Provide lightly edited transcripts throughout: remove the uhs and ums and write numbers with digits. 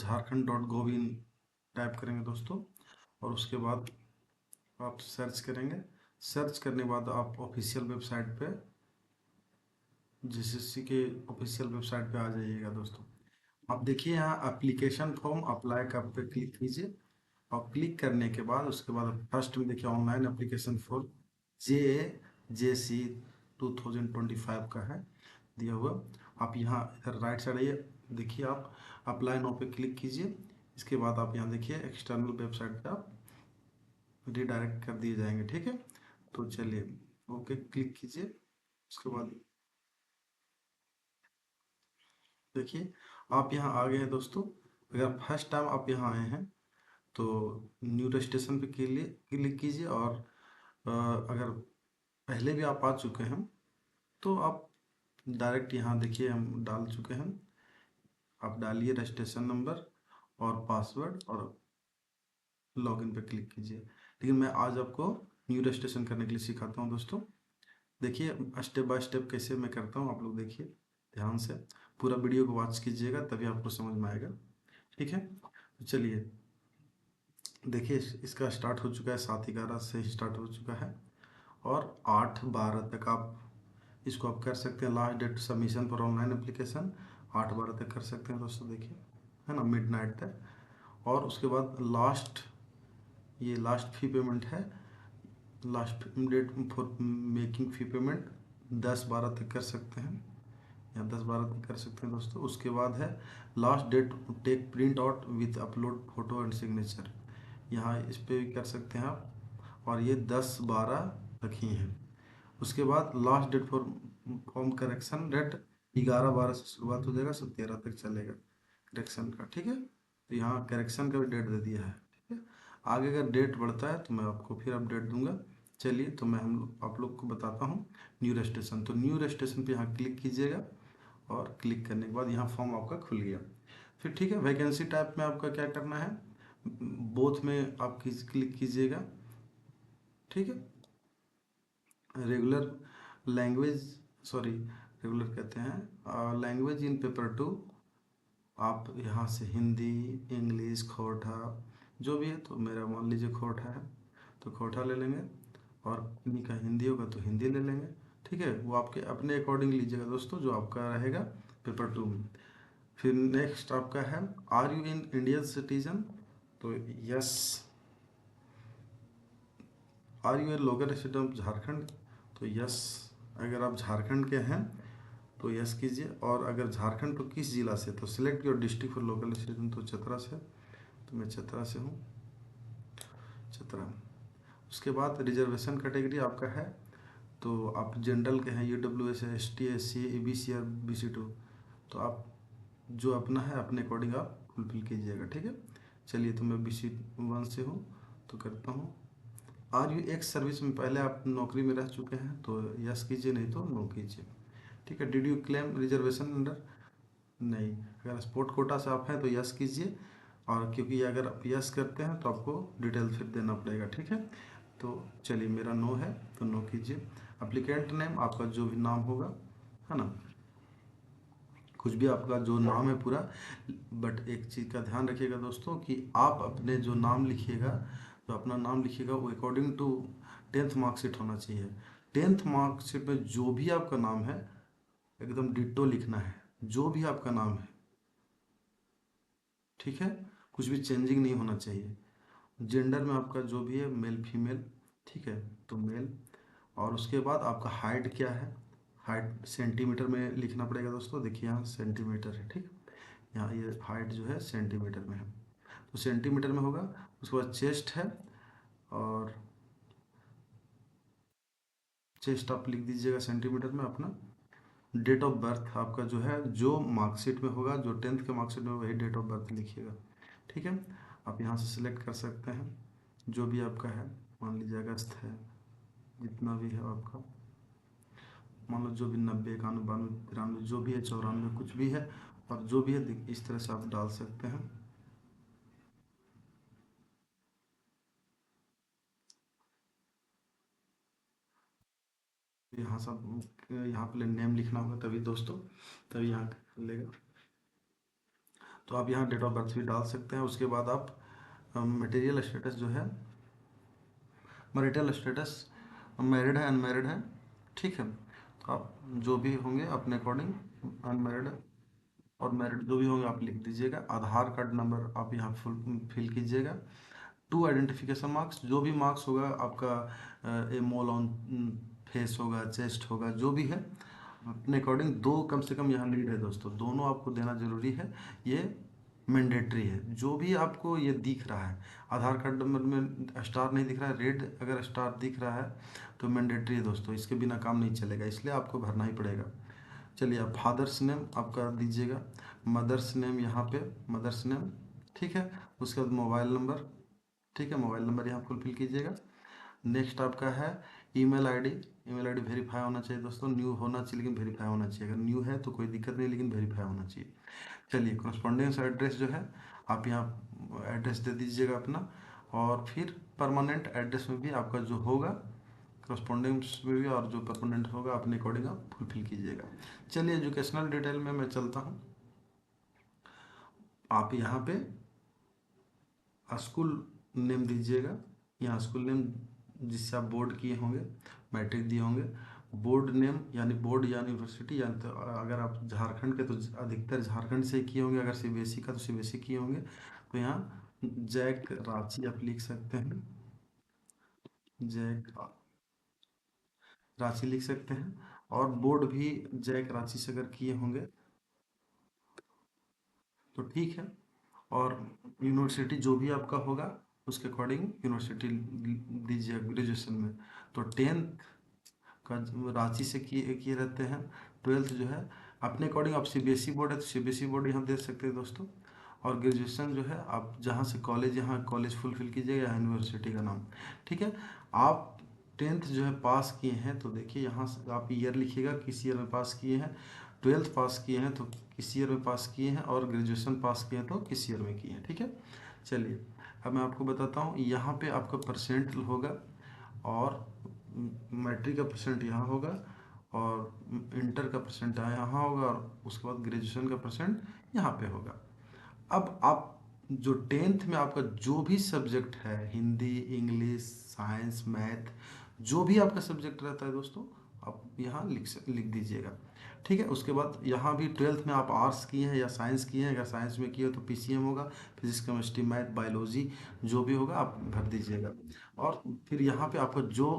झारखंड.gov.in type करेंगे दोस्तों, और उसके बाद आप सर्च करेंगे। सर्च करने के बाद आप ऑफिशियल वेबसाइट पे, जीसीसी के ऑफिशियल वेबसाइट पे आ जाइएगा दोस्तों। आप देखिए यहाँ एप्लीकेशन फॉर्म अप्लाई का पे क्लिक कीजिए, और क्लिक करने के बाद उसके बाद फर्स्ट में देखिए ऑनलाइन एप्लीकेशन फॉर JAJC 2025 का है दिया हुआ। आप यहाँ इधर राइट साइड आइए, देखिए आप अप्लाई नाउ पे क्लिक कीजिए। इसके बाद आप यहाँ देखिए एक्सटर्नल वेबसाइट पे आप रिडायरेक्ट कर दिए जाएंगे, ठीक है। तो चलिए ओके क्लिक कीजिए। उसके बाद देखिए आप यहाँ आ गए हैं दोस्तों। अगर फर्स्ट टाइम आप यहाँ आए हैं तो न्यू रजिस्ट्रेशन पे के लिए क्लिक कीजिए, और अगर पहले भी आप आ चुके हैं तो आप डायरेक्ट यहाँ देखिए हम डाल चुके हैं। आप डालिए रजिस्ट्रेशन नंबर और पासवर्ड और लॉगिन पे क्लिक कीजिए। लेकिन मैं आज आपको न्यू रजिस्ट्रेशन करने के लिए सिखाता हूँ दोस्तों। देखिए स्टेप बाय स्टेप कैसे मैं करता हूँ, आप लोग देखिए ध्यान से, पूरा वीडियो को वॉच कीजिएगा तभी आपको समझ में आएगा, ठीक है। तो चलिए देखिए इसका स्टार्ट हो चुका है, 7/11 से ही स्टार्ट हो चुका है, और 8/12 तक आप इसको आप कर सकते हैं। Last date submission for online application 8/12 तक कर सकते हैं दोस्तों, देखिए है ना, मिडनाइट तक। और उसके बाद ये लास्ट फी पेमेंट है, last date for making fee payment 10/12 तक कर सकते हैं, या 10/12 तक कर सकते हैं दोस्तों। उसके बाद है last date take print out with upload photo and signature, यहाँ इस पर भी कर सकते हैं आप, और ये 10/12 तक ही है। उसके बाद last date for form correction date 11/12 से शुरुआत हो जाएगा, 17 तक चलेगा करेक्शन का, ठीक है। तो यहाँ करेक्शन का भी डेट दे दिया है, ठीक है। आगे अगर डेट बढ़ता है तो मैं आपको फिर अपडेट दूंगा। चलिए तो मैं आप लोग को बताता हूँ न्यू रजिस्ट्रेशन। तो न्यू रजिस्ट्रेशन पे यहाँ क्लिक कीजिएगा, और क्लिक करने के बाद यहाँ फॉर्म आपका खुल गया। फिर ठीक है, वैकेंसी टाइप में आपका क्या करना है, बोथ में आप क्लिक कीजिएगा, ठीक है। रेगुलर लैंग्वेज, सॉरी रेगुलर कहते हैं लैंग्वेज इन पेपर 2, आप यहाँ से हिंदी, इंग्लिश, खोटा जो भी है, तो मेरा मान लीजिए खोटा है तो खोटा ले लेंगे, और इन्हीं का हिंदी होगा तो हिंदी ले लेंगे, ठीक है। वो आपके अपने अकॉर्डिंग लीजिएगा दोस्तों, जो आपका रहेगा पेपर 2 में। फिर नेक्स्ट आपका है are you in Indian citizen, तो yes. Are you a local resident of Jharkhand, तो यस। अगर आप झारखंड के हैं तो यस कीजिए, और अगर झारखंड तो किस जिला से, तो select your district for local resident, तो चतरा से, तो मैं चतरा से हूँ, चतरा। उसके बाद रिजर्वेशन कैटेगरी आपका है, तो आप जनरल के हैं, UWS है, ST SC ABC और BC2, तो आप जो अपना है अपने अकॉर्डिंग आप फुलफिल कीजिएगा, ठीक है। चलिए तो मैं BC1 से हूँ तो करता हूँ। आर यू एक्स सर्विस में, पहले आप नौकरी में रह चुके हैं तो यस कीजिए, नहीं तो नो कीजिए, ठीक है। Did you claim reservation under, नहीं। अगर स्पोर्ट कोटा से आप हैं तो यस कीजिए, और क्योंकि अगर आप यस करते हैं तो आपको डिटेल फिर देना पड़ेगा, ठीक है। तो चलिए मेरा नो है तो नो कीजिए। अप्लीकेंट नेम आपका जो भी नाम होगा, है ना, कुछ भी आपका जो नाम है पूरा, बट एक चीज़ का ध्यान रखिएगा दोस्तों कि आप अपने जो नाम लिखिएगा, जो अपना नाम लिखिएगा वो अकॉर्डिंग टू 10th मार्कशीट होना चाहिए। 10th मार्कशीट में जो भी आपका नाम है एकदम डिट्टो लिखना है, जो भी आपका नाम है, ठीक है। कुछ भी चेंजिंग नहीं होना चाहिए। जेंडर में आपका जो भी है मेल फीमेल, ठीक है, तो मेल। और उसके बाद आपका हाइट क्या है, हाइट सेंटीमीटर में लिखना पड़ेगा दोस्तों, देखिए यहाँ सेंटीमीटर है, ठीक। यहाँ ये हाइट जो है सेंटीमीटर में है, तो सेंटीमीटर में होगा। उसके बाद चेस्ट है, और चेस्ट आप लिख दीजिएगा सेंटीमीटर में अपना। डेट ऑफ बर्थ आपका जो है, जो मार्कशीट में होगा, जो 10th के मार्कशीट में वही डेट ऑफ बर्थ लिखिएगा, ठीक है। आप यहाँ से सिलेक्ट कर सकते हैं जो भी आपका है, मान लीजिए अगस्त है, जितना भी है आपका, मान लो जो भी 90 91 92 93 जो भी है, 94 कुछ भी है, और जो भी है इस तरह से आप डाल सकते हैं। यहाँ सब यहाँ पे नेम लिखना होगा तभी दोस्तों, तभी यहाँ लेगा। तो आप यहाँ डेट ऑफ बर्थ भी डाल सकते हैं। उसके बाद आप मटेरियल स्टेटस जो है, मैरिटल स्टेटस मैरिड है अनमैरिड है, ठीक है। तो आप जो भी होंगे अपने अकॉर्डिंग, अनमैरिड और मैरिड जो भी होंगे आप लिख दीजिएगा। आधार कार्ड नंबर आप यहाँ फुल फिल कीजिएगा। 2 आइडेंटिफिकेशन मार्क्स, जो भी मार्क्स होगा आपका, ए मोल ऑन फेस होगा, चेस्ट होगा, जो भी है अपने अकॉर्डिंग 2 कम से कम यहाँ नीड है दोस्तों, दोनों आपको देना जरूरी है। ये मैंडेटरी है। जो भी आपको ये दिख रहा है, आधार कार्ड नंबर में स्टार नहीं दिख रहा है, रेड अगर स्टार दिख रहा है तो मैंडेटरी है दोस्तों, इसके बिना काम नहीं चलेगा, इसलिए आपको भरना ही पड़ेगा। चलिए, आप फादर्स नेम आपका दीजिएगा, मदर्स नेम यहाँ पे मदर्स नेम, ठीक है। उसके बाद मोबाइल नंबर, ठीक है, मोबाइल नंबर यहाँ फुलफिल कीजिएगा। नेक्स्ट आपका है email ID. Email ID verify होना चाहिए दोस्तों, न्यू होना चाहिए लेकिन वेरीफाई होना चाहिए। अगर न्यू है तो कोई दिक्कत नहीं, लेकिन वेरीफाई होना चाहिए। चलिए, करस्पॉन्डेंस एड्रेस जो है आप यहाँ एड्रेस दे दीजिएगा अपना, और फिर परमानेंट एड्रेस में भी आपका जो होगा करस्पॉन्डेंस में भी, और जो परमानेंट होगा अपने अकॉर्डिंग आप फुलफिल कीजिएगा। चलिए, एजुकेशनल डिटेल में मैं चलता हूँ। आप यहाँ पे स्कूल नेम दीजिएगा। यहाँ स्कूल नेम जिससे आप बोर्ड किए होंगे, मैट्रिक दिए होंगे, बोर्ड नेम यानी बोर्ड या यूनिवर्सिटी, या तो अगर आप झारखंड के तो अधिकतर झारखंड से किए होंगे, अगर सीबीएसई का तो सीबीएसई किए होंगे, तो यहाँ जैक रांची आप लिख सकते हैं, जैक रांची लिख सकते हैं। और बोर्ड भी जैक रांची से अगर किए होंगे तो ठीक है। और यूनिवर्सिटी जो भी आपका होगा उसके अकॉर्डिंग यूनिवर्सिटी दीजिए ग्रेजुएशन में। तो 10th का रांची से किए रहते हैं, 12th जो है अपने अकॉर्डिंग, आप सीबीएसई बोर्ड है तो सीबीएसई बोर्ड यहाँ दे सकते हैं दोस्तों। और ग्रेजुएशन जो है आप जहाँ से कॉलेज, यहाँ कॉलेज फुलफिल कीजिएगा, यहाँ यूनिवर्सिटी का नाम, ठीक है। आप 10th जो है पास किए हैं तो देखिए यहाँ से आप ईयर लिखिएगा, किस ईयर में पास किए हैं। 12th पास किए हैं तो किस ईयर में पास किए हैं, और ग्रेजुएशन पास किए हैं तो किस ईयर में किए हैं, ठीक है। चलिए, अब मैं आपको बताता हूँ, यहाँ पे आपका परसेंट होगा, और मैट्रिक का परसेंट यहाँ होगा, और इंटर का परसेंट यहाँ होगा, और उसके बाद ग्रेजुएशन का परसेंट यहाँ पे होगा। अब आप जो 10th में आपका जो भी सब्जेक्ट है, हिंदी, इंग्लिश, साइंस, मैथ, जो भी आपका सब्जेक्ट रहता है दोस्तों, आप यहाँ लिख दीजिएगा, ठीक है। उसके बाद यहाँ भी 12th में आप आर्ट्स किए हैं या साइंस किए हैं, अगर साइंस में किए हो तो पीसीएम होगा, फिजिक्स, केमिस्ट्री, मैथ, बायोलॉजी जो भी होगा आप भर दीजिएगा। और फिर यहाँ पे आपका जो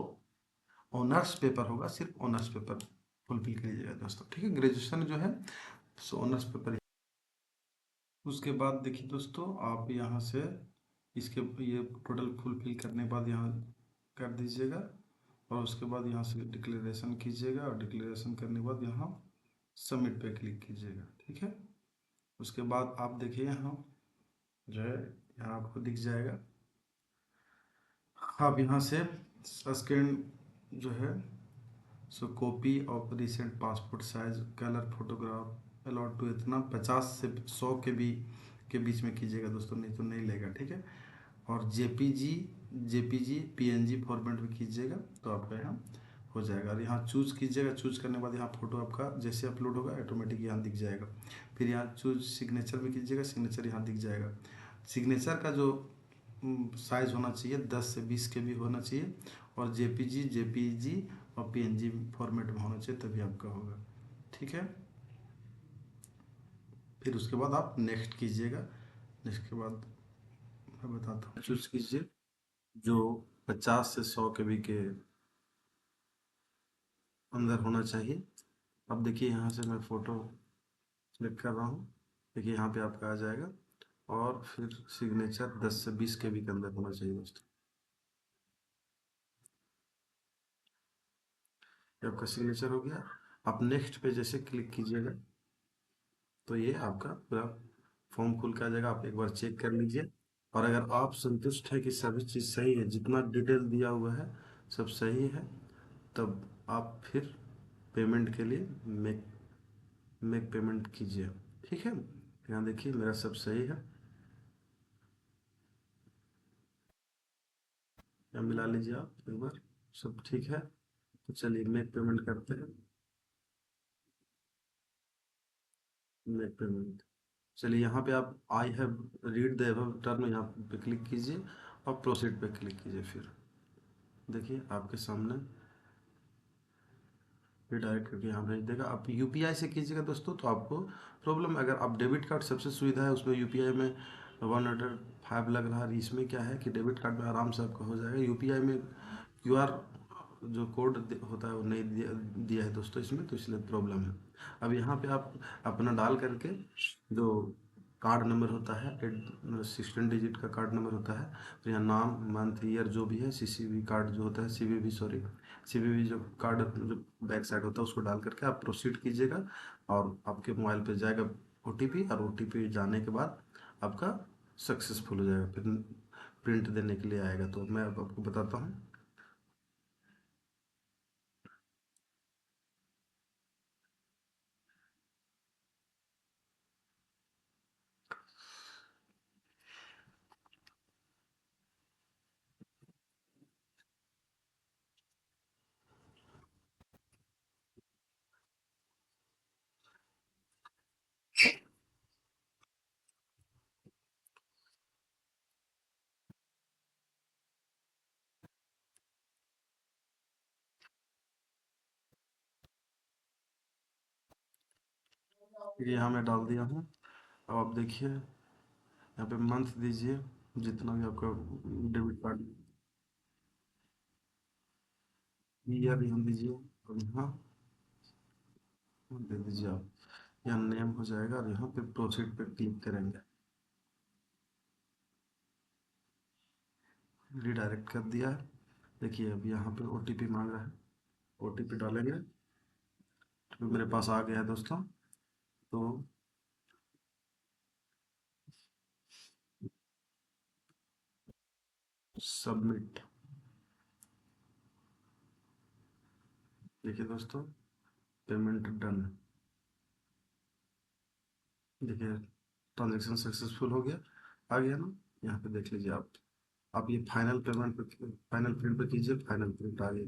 ऑनर्स पेपर होगा, सिर्फ ऑनर्स पेपर फुलफिल कीजिएगा दोस्तों, ठीक है। ग्रेजुएशन जो है सो ऑनर्स पेपर। उसके बाद देखिए दोस्तों, आप यहाँ से इसके ये टोटल फुलफिल करने के बाद यहाँ कर दीजिएगा, और उसके बाद यहाँ से डिक्लेरेशन कीजिएगा, और डिक्लेरेशन करने के बाद यहाँ सबमिट पे क्लिक कीजिएगा, ठीक है। उसके बाद आप देखिए यहाँ जो है, यहाँ आपको दिख जाएगा, आप यहाँ से स्कैन जो है so copy of recent passport size colour photograph allot to, इतना 50 से 100 के बीच में कीजिएगा दोस्तों, नहीं तो नहीं लेगा, ठीक है। और जेपीजी पीएनजी फॉर्मेट में कीजिएगा तो आपका यहाँ हो जाएगा। और यहाँ चूज कीजिएगा, चूज करने के बाद यहाँ फोटो आपका जैसे अपलोड होगा ऑटोमेटिक यहाँ दिख जाएगा। फिर यहाँ चूज सिग्नेचर में कीजिएगा, सिग्नेचर यहाँ दिख जाएगा। सिग्नेचर का जो साइज होना चाहिए 10 से 20 के भी होना चाहिए, और जेपीजी और पीएनजी फॉर्मेट में होना चाहिए, तभी आपका होगा, ठीक है। फिर उसके बाद आप नेक्स्ट कीजिएगा। नेक्स्ट के बाद मैं बताता हूँ, चूज कीजिए जो 50 से 100 के बी के अंदर होना चाहिए। अब देखिए यहाँ से मैं फ़ोटो क्लिक कर रहा हूँ, देखिए यहाँ पे आपका आ जाएगा। और फिर सिग्नेचर 10 से 20 के बी के अंदर होना चाहिए दोस्तों। ये आपका सिग्नेचर हो गया। आप नेक्स्ट पे जैसे क्लिक कीजिएगा तो ये आपका पूरा फॉर्म खुल के आ जाएगा, आप एक बार चेक कर लीजिए। और अगर आप संतुष्ट है कि सभी चीज़ सही है, जितना डिटेल दिया हुआ है सब सही है, तब आप फिर पेमेंट के लिए मेक पेमेंट कीजिए, ठीक है। यहाँ देखिए मेरा सब सही है, यहाँ मिला लीजिए आप एक बार, सब ठीक है। तो चलिए मेक पेमेंट करते हैं, मेक पेमेंट। चलिए यहाँ पे आप I have read the above term यहाँ पे क्लिक कीजिए और प्रोसीड पे क्लिक कीजिए। फिर देखिए आपके सामने रिडायरेक्ट करके यहाँ भेज देगा। आप यूपीआई से कीजिएगा दोस्तों तो आपको प्रॉब्लम, अगर आप डेबिट कार्ड सबसे सुविधा है, उसमें यूपीआई में 105 लग रहा है। इसमें क्या है कि डेबिट कार्ड में आराम से आपका हो जाएगा। यूपीआई में क्यूआर जो कोड होता है वो नहीं दिया है दोस्तों इसमें, तो इसलिए प्रॉब्लम है। अब यहाँ पे आप अपना डाल करके जो कार्ड नंबर होता है 16 डिजिट का कार्ड नंबर होता है, तो यहाँ नाम मंथ ईयर जो भी है, सीसीवी कार्ड जो होता है, सीवीवी सॉरी, सीवीवी जो कार्ड जो बैक साइड होता है उसको डाल करके आप प्रोसीड कीजिएगा और आपके मोबाइल पे जाएगा ओटीपी, और ओटीपी जाने के बाद आपका सक्सेसफुल हो जाएगा। फिर प्रिंट देने के लिए आएगा। तो मैं अब आपको बताता हूँ। ये यहाँ मैं डाल दिया हूँ। अब आप देखिए यहाँ पे मंथ दीजिए, जितना भी आपका डेबिट कार्ड, ईयर यहाँ दीजिए और यहाँ दे दीजिए आप। यहाँ नेम हो जाएगा और यहाँ पे प्रोसीड पे क्लिक करेंगे। रिडायरेक्ट कर दिया है। देखिए अब यहाँ पे ओटीपी मांग रहा है, ओटीपी डालेंगे तो मेरे पास आ गया है दोस्तों। तो सबमिट। देखिए दोस्तों पेमेंट डन। देखिए ट्रांजेक्शन सक्सेसफुल हो गया, आ गया ना। यहाँ पे देख लीजिए आप। आप ये फाइनल पेमेंट पे, फाइनल प्रिंट पे कीजिए, फाइनल प्रिंट आ गया।